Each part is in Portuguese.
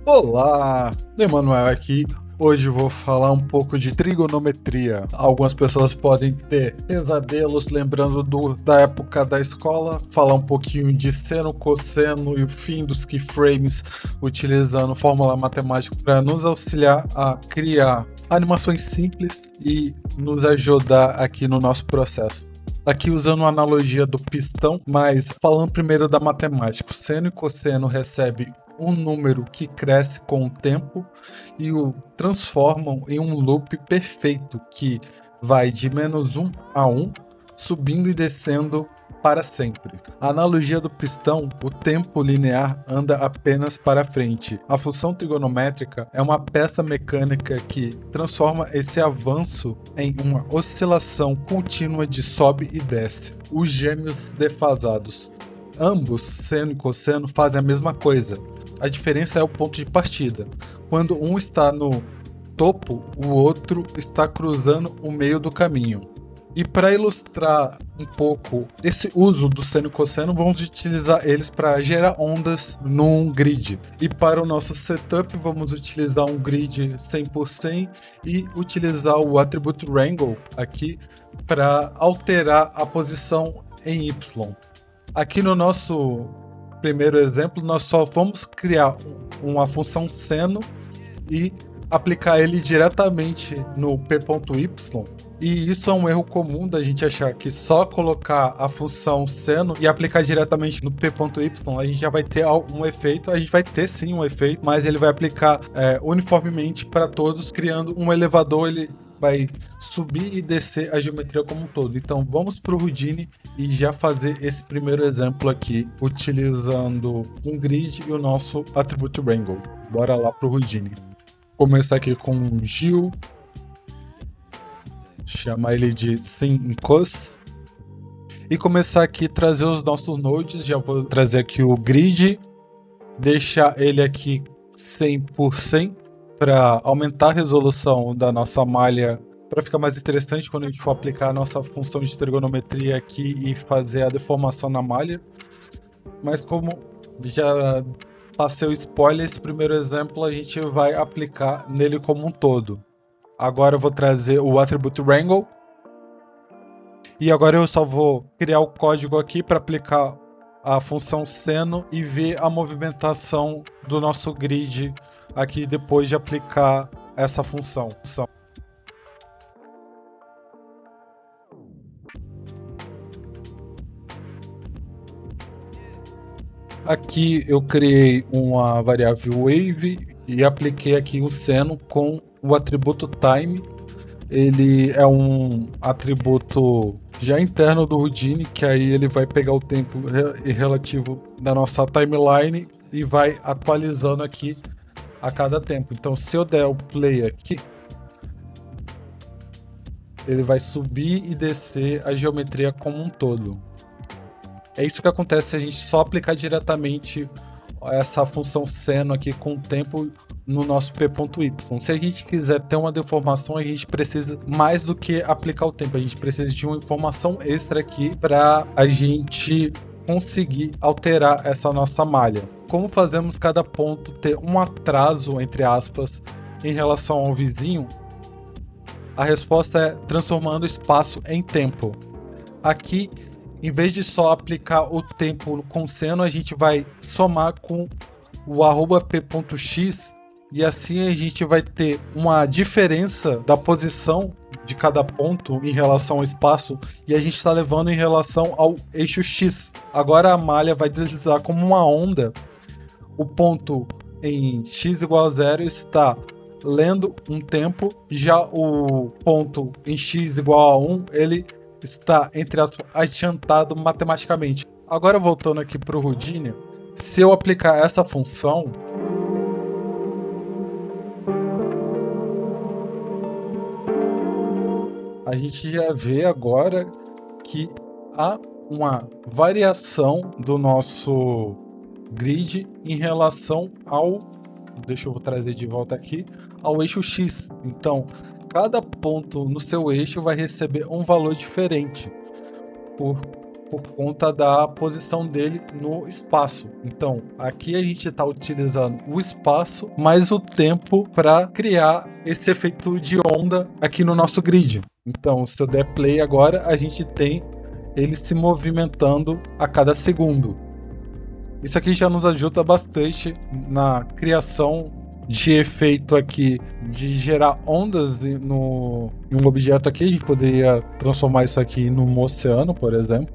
Olá, Emanuel aqui. Hoje vou falar um pouco de trigonometria. Algumas pessoas podem ter pesadelos lembrando da época da escola, falar um pouquinho de seno, cosseno e o fim dos keyframes, utilizando fórmula matemática para nos auxiliar a criar animações simples e nos ajudar aqui no nosso processo. Aqui usando uma analogia do pistão, mas falando primeiro da matemática. O seno e cosseno recebem um número que cresce com o tempo e o transformam em um loop perfeito que vai de -1 a 1, subindo e descendo para sempre. A analogia do pistão, o tempo linear anda apenas para frente. A função trigonométrica é uma peça mecânica que transforma esse avanço em uma oscilação contínua de sobe e desce. Os gêmeos defasados. Ambos, seno e cosseno, fazem a mesma coisa. A diferença é o ponto de partida. Quando um está no topo, o outro está cruzando o meio do caminho. E para ilustrar um pouco esse uso do seno e cosseno, vamos utilizar eles para gerar ondas num grid. E para o nosso setup, vamos utilizar um grid 100% e utilizar o atributo Wrangle aqui para alterar a posição em Y. Aqui no nosso primeiro exemplo, nós só vamos criar uma função seno e aplicar ele diretamente no p.y, e isso é um erro comum da gente achar que só colocar a função seno e aplicar diretamente no p.y a gente já vai ter um efeito. A gente vai ter sim um efeito, mas ele vai aplicar uniformemente para todos, criando um elevador. Ele vai subir e descer a geometria como um todo. Então vamos para o Houdini e já fazer esse primeiro exemplo aqui, utilizando um grid e o nosso atributo Wrangle. Bora lá para o Houdini. Começar aqui com o Gil, chamar ele de SimCos, e começar aqui a trazer os nossos nodes. Já vou trazer aqui o grid, deixar ele aqui 100%, para aumentar a resolução da nossa malha, para ficar mais interessante quando a gente for aplicar a nossa função de trigonometria aqui e fazer a deformação na malha. Mas como já passei o spoiler, esse primeiro exemplo a gente vai aplicar nele como um todo. Agora eu vou trazer o atributo Wrangle. E agora eu só vou criar o código aqui para aplicar a função seno e ver a movimentação do nosso grid aqui depois de aplicar essa função. Aqui eu criei uma variável wave e apliquei aqui o seno com o atributo time. Ele é um atributo já interno do Houdini, que aí ele vai pegar o tempo relativo da nossa timeline e vai atualizando aqui a cada tempo. Então se eu der o play aqui, ele vai subir e descer a geometria como um todo. É isso que acontece se a gente só aplicar diretamente essa função seno aqui com o tempo no nosso p.y. Se a gente quiser ter uma deformação, a gente precisa mais do que aplicar o tempo. A gente precisa de uma informação extra aqui para a gente conseguir alterar essa nossa malha. Como fazemos cada ponto ter um atraso, entre aspas, em relação ao vizinho? A resposta é transformando espaço em tempo. Aqui, em vez de só aplicar o tempo com seno, a gente vai somar com o @p.x, e assim a gente vai ter uma diferença da posição de cada ponto em relação ao espaço, e a gente está levando em relação ao eixo x. Agora a malha vai deslizar como uma onda. O ponto em x igual a 0 está lendo um tempo, já o ponto em x igual a 1, ele está, entre aspas, adiantado matematicamente. Agora voltando aqui para o Houdini, se eu aplicar essa função, a gente já vê agora que há uma variação do nosso grid em relação ao, deixa eu trazer de volta aqui, ao eixo X. Então, cada ponto no seu eixo vai receber um valor diferente. por conta da posição dele no espaço. Então, aqui a gente está utilizando o espaço mais o tempo para criar esse efeito de onda aqui no nosso grid. Então, se eu der play agora, a gente tem ele se movimentando a cada segundo. Isso aqui já nos ajuda bastante na criação de efeito aqui, de gerar ondas em um objeto aqui. A gente poderia transformar isso aqui num oceano, por exemplo.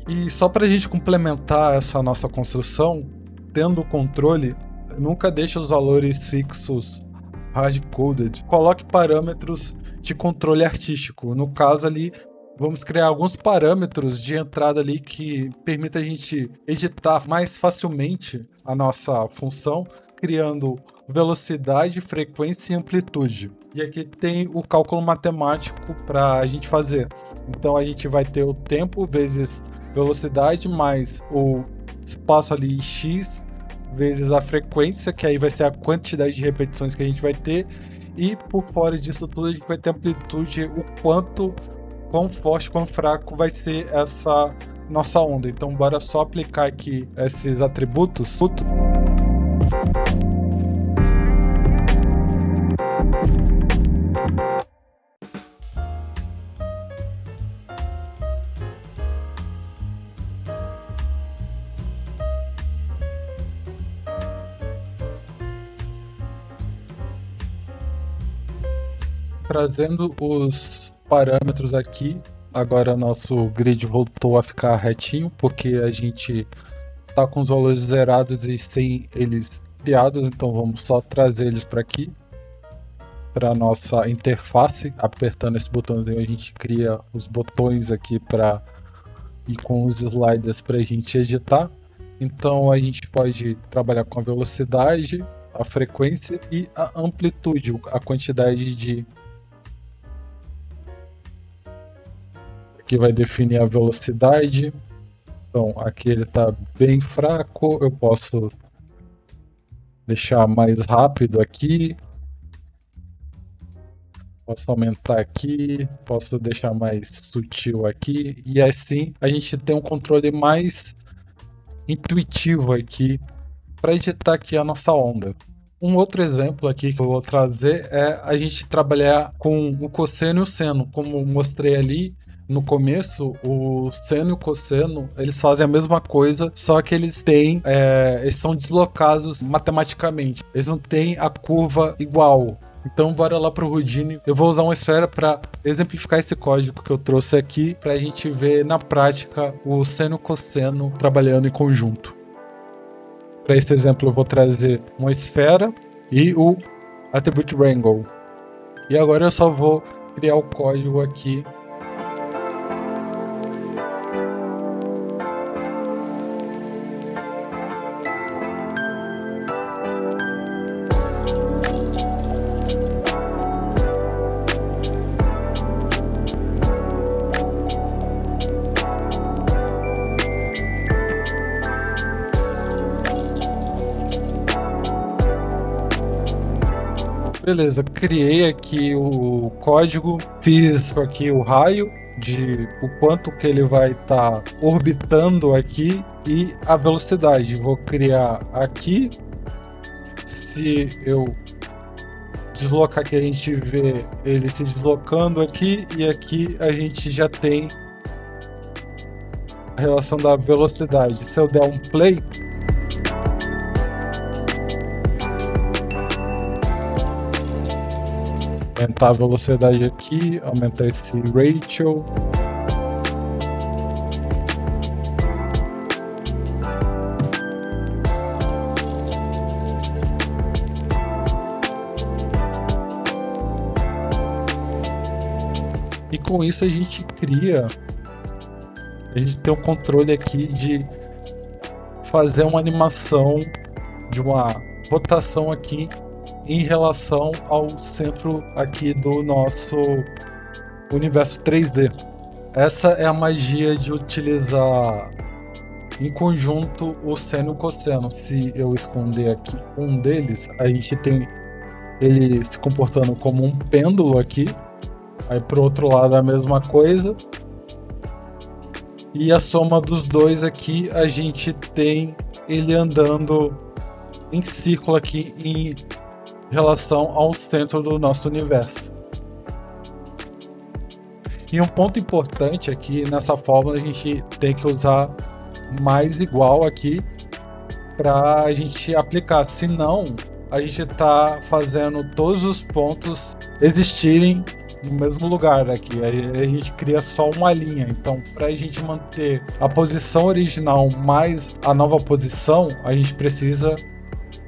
E só para a gente complementar essa nossa construção, tendo o controle, nunca deixe os valores fixos hard-coded. Coloque parâmetros de controle artístico. No caso ali, vamos criar alguns parâmetros de entrada ali que permita a gente editar mais facilmente a nossa função, criando velocidade, frequência e amplitude. E aqui tem o cálculo matemático para a gente fazer. Então a gente vai ter o tempo vezes velocidade mais o espaço ali x vezes a frequência, que aí vai ser a quantidade de repetições que a gente vai ter, e por fora disso tudo a gente vai ter amplitude, o quão forte, quão fraco vai ser essa nossa onda. Então bora só aplicar aqui esses atributos. Trazendo os parâmetros aqui, agora nosso grid voltou a ficar retinho, porque a gente tá com os valores zerados e sem eles criados, então vamos só trazer eles para aqui, para nossa interface. Apertando esse botãozinho a gente cria os botões aqui para ir com os sliders para a gente editar. Então a gente pode trabalhar com a velocidade, a frequência e a amplitude, a quantidade de... Aqui vai definir a velocidade. Então aqui ele está bem fraco, eu posso deixar mais rápido aqui, posso aumentar aqui, posso deixar mais sutil aqui, e assim a gente tem um controle mais intuitivo aqui para editar aqui a nossa onda. Um outro exemplo aqui que eu vou trazer é a gente trabalhar com o cosseno e o seno. Como mostrei ali no começo, o seno e o cosseno, eles fazem a mesma coisa, só que eles são deslocados matematicamente. Eles não têm a curva igual. Então bora lá pro Houdini. Eu vou usar uma esfera para exemplificar esse código que eu trouxe aqui, para a gente ver na prática o seno e o cosseno trabalhando em conjunto. Para esse exemplo eu vou trazer uma esfera e o attribute wrangle. E agora eu só vou criar o código aqui. Beleza, criei aqui o código, fiz aqui o raio de o quanto que ele vai estar orbitando aqui e a velocidade. Vou criar aqui. Se eu deslocar aqui, a gente vê ele se deslocando aqui, e aqui a gente já tem a relação da velocidade. Se eu der um play, aumentar a velocidade aqui, aumentar esse ratio. E com isso a gente tem um controle aqui de fazer uma animação de uma rotação aqui em relação ao centro aqui do nosso universo 3D. Essa é a magia de utilizar em conjunto o seno e o cosseno. Se eu esconder aqui um deles, a gente tem ele se comportando como um pêndulo aqui. Aí pro outro lado a mesma coisa. E a soma dos dois aqui, a gente tem ele andando em círculo aqui em relação ao centro do nosso universo. E um ponto importante aqui nessa fórmula, a gente tem que usar mais igual aqui para a gente aplicar, senão a gente está fazendo todos os pontos existirem no mesmo lugar aqui, aí a gente cria só uma linha. Então, para a gente manter a posição original mais a nova posição, a gente precisa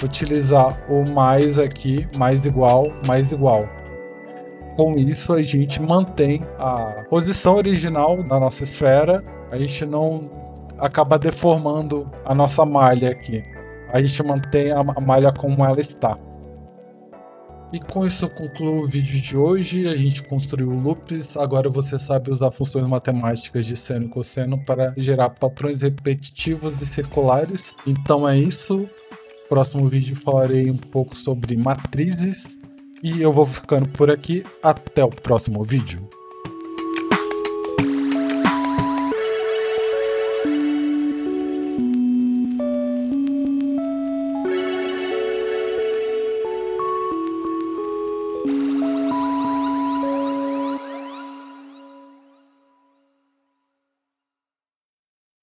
utilizar o mais aqui, mais igual, mais igual. Com isso, a gente mantém a posição original da nossa esfera, a gente não acaba deformando a nossa malha aqui. A gente mantém a malha como ela está. E com isso eu concluo o vídeo de hoje. A gente construiu loops, agora você sabe usar funções matemáticas de seno e cosseno para gerar padrões repetitivos e circulares. Então é isso. No próximo vídeo falarei um pouco sobre matrizes. E eu vou ficando por aqui. Até o próximo vídeo.